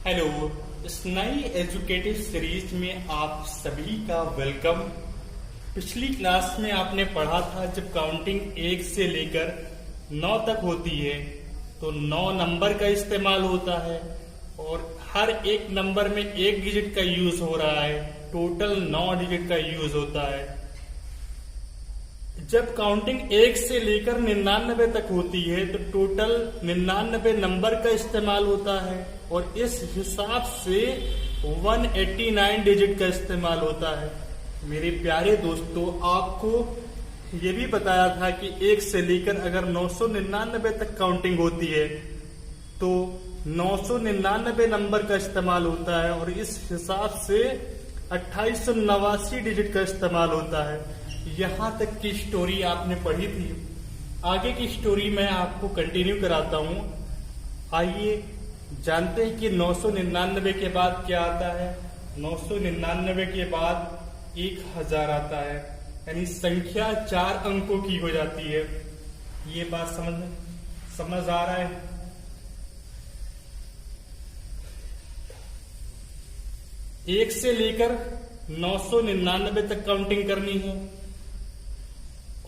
Hello. इस नई educative series में आप सभी का वेलकम। पिछली क्लास में आपने पढ़ा था जब काउंटिंग 1 से लेकर 9 तक होती है तो 9 नंबर का इस्तेमाल होता है और हर एक नंबर में एक डिजिट का यूज हो रहा है। टोटल 9 डिजिट का यूज होता है। जब काउंटिंग 1 से लेकर 99 तक होती है तो टोटल 99 नंबर का इस्तेमाल होता है और इस हिसाब से 189 डिजिट का इस्तेमाल होता है। मेरे प्यारे दोस्तों, आपको ये भी बताया था कि 1 से लेकर अगर 999 तक काउंटिंग होती है तो 999 नंबर का इस्तेमाल होता है और इस हिसाब से 2889 डिजिट का इस्तेमाल होता है। यहां तक की स्टोरी आपने पढ़ी थी। आगे की स्टोरी मैं आपको कंटिन्यू कराता हूं। आइए जानते हैं कि 999 के बाद क्या आता है। 999 के बाद 1000 आता है, यानी संख्या 4 अंकों की हो जाती है। ये बात समझ आ रहा है? एक से लेकर 999 तक काउंटिंग करनी है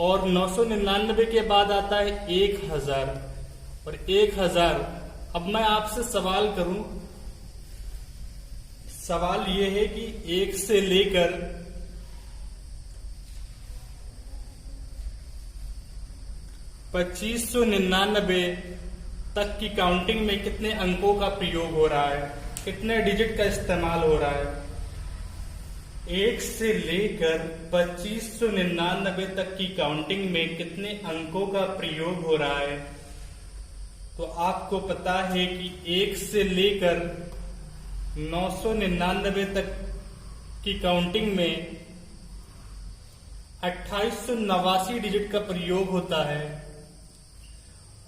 और 999 के बाद आता है 1000 और 1000। अब मैं आपसे सवाल करूं। सवाल यह है कि 1 से लेकर 2599 तक की काउंटिंग में कितने अंकों का प्रयोग हो रहा है, कितने डिजिट का इस्तेमाल हो रहा है। 1 से लेकर 2599 तक की काउंटिंग में कितने अंकों का प्रयोग हो रहा है। तो आपको पता है कि 1 से लेकर 999 तक की काउंटिंग में 2889 डिजिट का प्रयोग होता है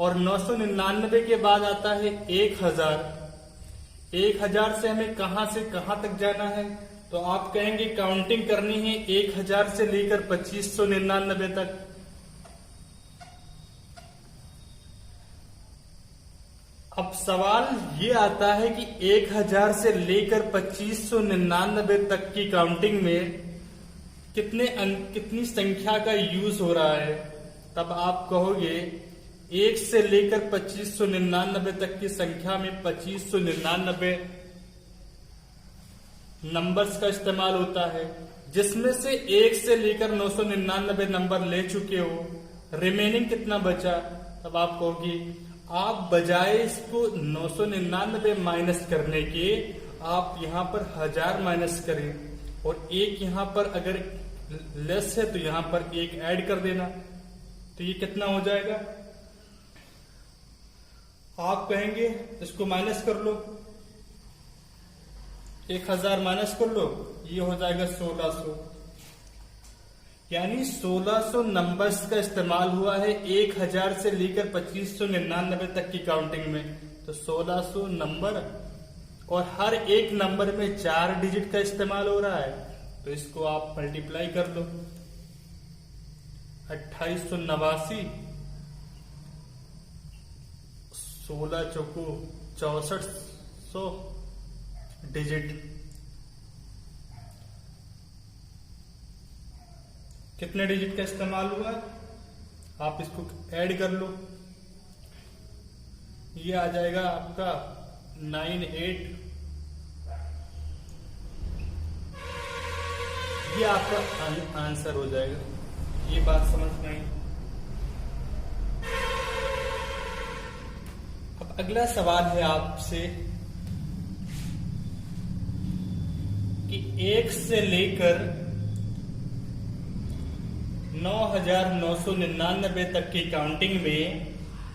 और 999 के बाद आता है 1000। 1000 से हमें कहां से कहां तक जाना है, तो आप कहेंगे काउंटिंग करनी है 1000 से लेकर 2599 तक। अब सवाल ये आता है कि 1000 से लेकर 2599 तक की काउंटिंग में कितनी संख्या का यूज हो रहा है। तब आप कहोगे 1 से लेकर 2599 तक की संख्या में 2599 नंबर्स का इस्तेमाल होता है, जिसमें से 1 से लेकर 999 नंबर ले चुके हो। रिमेनिंग कितना बचा? तब आप कहोगे आप बजाय इसको 999 माइनस करने के आप यहां पर 1000 माइनस करें और एक यहां पर अगर लेस है तो यहां पर एक ऐड कर देना। तो ये कितना हो जाएगा? आप कहेंगे इसको माइनस कर लो, 1000 माइनस कर लो, ये हो जाएगा 1600। यानी 1600 नंबर्स का इस्तेमाल हुआ है 1000 से लेकर 2599 तक की काउंटिंग में। तो 1600 नंबर और हर एक नंबर में 4 डिजिट का इस्तेमाल हो रहा है, तो इसको आप मल्टीप्लाई कर लो। 2889 16 चौको 6400 डिजिट। कितने डिजिट का इस्तेमाल हुआ है आप इसको ऐड कर लो। ये आ जाएगा आपका 98। ये आपका आंसर हो जाएगा। ये बात समझ में आई? अब अगला सवाल है आपसे कि 1 से लेकर 9999 तक की काउंटिंग में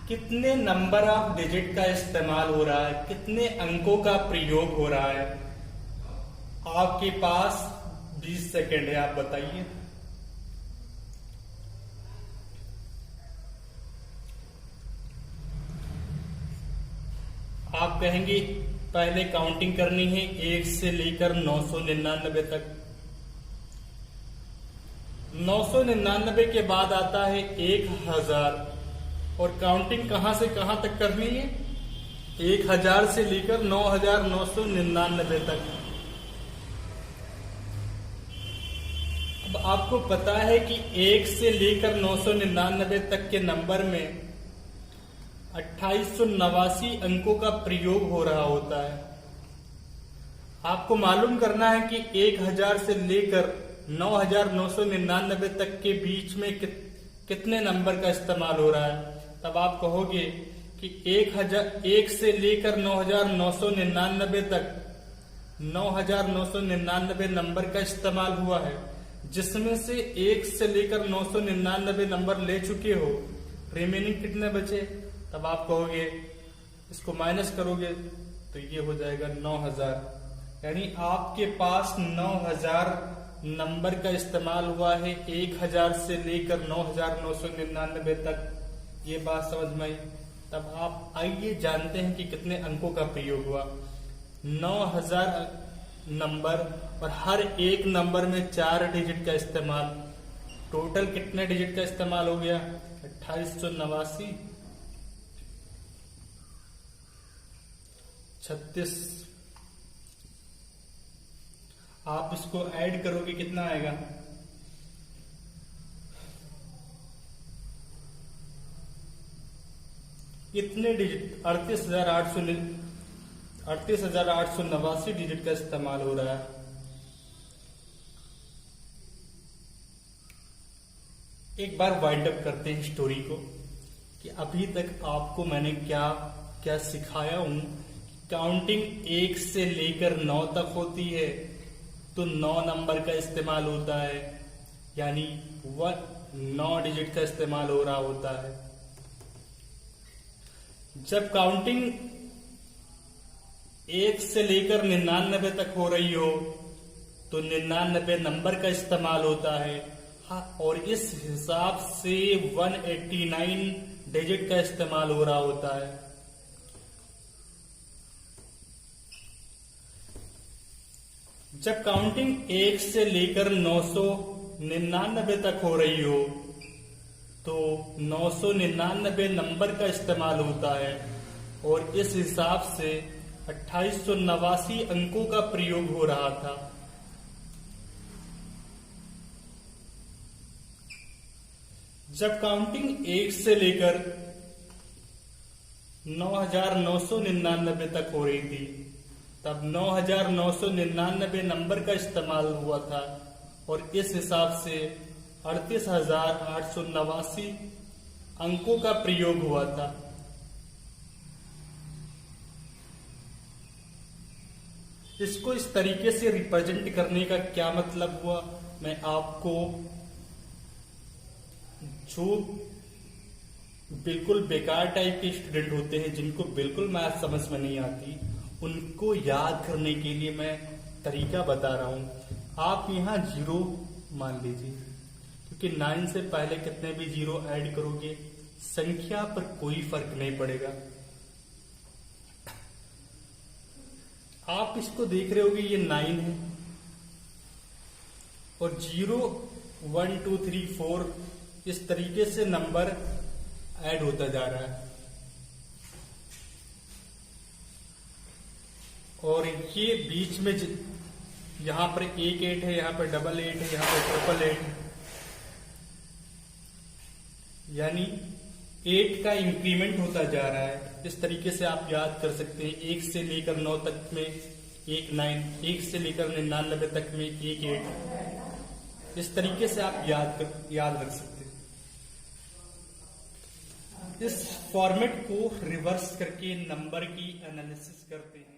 कितने नंबर ऑफ डिजिट का इस्तेमाल हो रहा है, कितने अंकों का प्रयोग हो रहा है। आपके पास 20 सेकेंड है, आप बताइए। आप कहेंगे पहले काउंटिंग करनी है 1 से लेकर 999 तक। 999 के बाद आता है 1000 और काउंटिंग कहां से कहां तक करनी है? 1000 से लेकर 9999 तक। अब आपको पता है कि 1 से लेकर 999 तक के नंबर में 2889 अंकों का प्रयोग हो रहा होता है। आपको मालूम करना है कि 1000 से लेकर 9999 तक के बीच में कितने नंबर का इस्तेमाल हो रहा है। तब आप कहोगे कि 1 से लेकर 9999 तक 9999 नंबर का इस्तेमाल हुआ है, जिसमें से 1 से लेकर 999 नंबर ले चुके हो, रिमेनिंग कितने बचे। तब आप कहोगे, इसको माइनस करोगे तो ये हो जाएगा 9000, यानी आपके पास 9000 नंबर का इस्तेमाल हुआ है 1000 से लेकर 9999 तक। ये बात समझ में आई। तब आप आइए जानते हैं कि कितने अंकों का प्रयोग हुआ। 9000 नंबर और हर एक नंबर में 4 डिजिट का इस्तेमाल। टोटल कितने डिजिट का इस्तेमाल हो गया? 2889, 36। आप इसको ऐड करोगे कितना आएगा? इतने डिजिट 38,889 डिजिट का इस्तेमाल हो रहा है। एक बार वाइंड अप करते हैं स्टोरी को कि अभी तक आपको मैंने क्या क्या सिखाया हूं। काउंटिंग 1 से लेकर 9 तक होती है तो 9 नंबर का इस्तेमाल होता है, यानी 9 डिजिट का इस्तेमाल हो रहा होता है। जब काउंटिंग 1 से लेकर 99 तक हो रही हो तो 99 नंबर का इस्तेमाल होता है। हाँ, और इस हिसाब से 189 डिजिट का इस्तेमाल हो रहा होता है। जब काउंटिंग 1 से लेकर 999 तक हो रही हो तो 999 नंबर का इस्तेमाल होता है और इस हिसाब से 2889 अंकों का प्रयोग हो रहा था। जब काउंटिंग 1 से लेकर 9999 तक हो रही थी तब 9999 नंबर का इस्तेमाल हुआ था और इस हिसाब से 38,889 अंकों का प्रयोग हुआ था। इसको इस तरीके से रिप्रेजेंट करने का क्या मतलब हुआ, मैं आपको, जो बिल्कुल बेकार टाइप के स्टूडेंट होते हैं जिनको बिल्कुल मैथ समझ में नहीं आती, उनको याद करने के लिए मैं तरीका बता रहा हूं। आप यहां 0 मान लीजिए, क्योंकि 9 से पहले कितने भी 0 ऐड करोगे संख्या पर कोई फर्क नहीं पड़ेगा। आप इसको देख रहे होगे, ये 9 है और 0 1 2 3 4 इस तरीके से नंबर ऐड होता जा रहा है। और ये बीच में यहां पर 1 8 है, यहां पर 8 8 है, यहां पर 8 8 है, यानी 8 का इंक्रीमेंट होता जा रहा है। इस तरीके से आप याद कर सकते हैं। 1 से लेकर 9 तक में 1 9, 1 से लेकर 99 तक में 1 8। इस तरीके से आप याद रख सकते हैं। इस फॉर्मेट को रिवर्स करके नंबर की एनालिसिस करते हैं।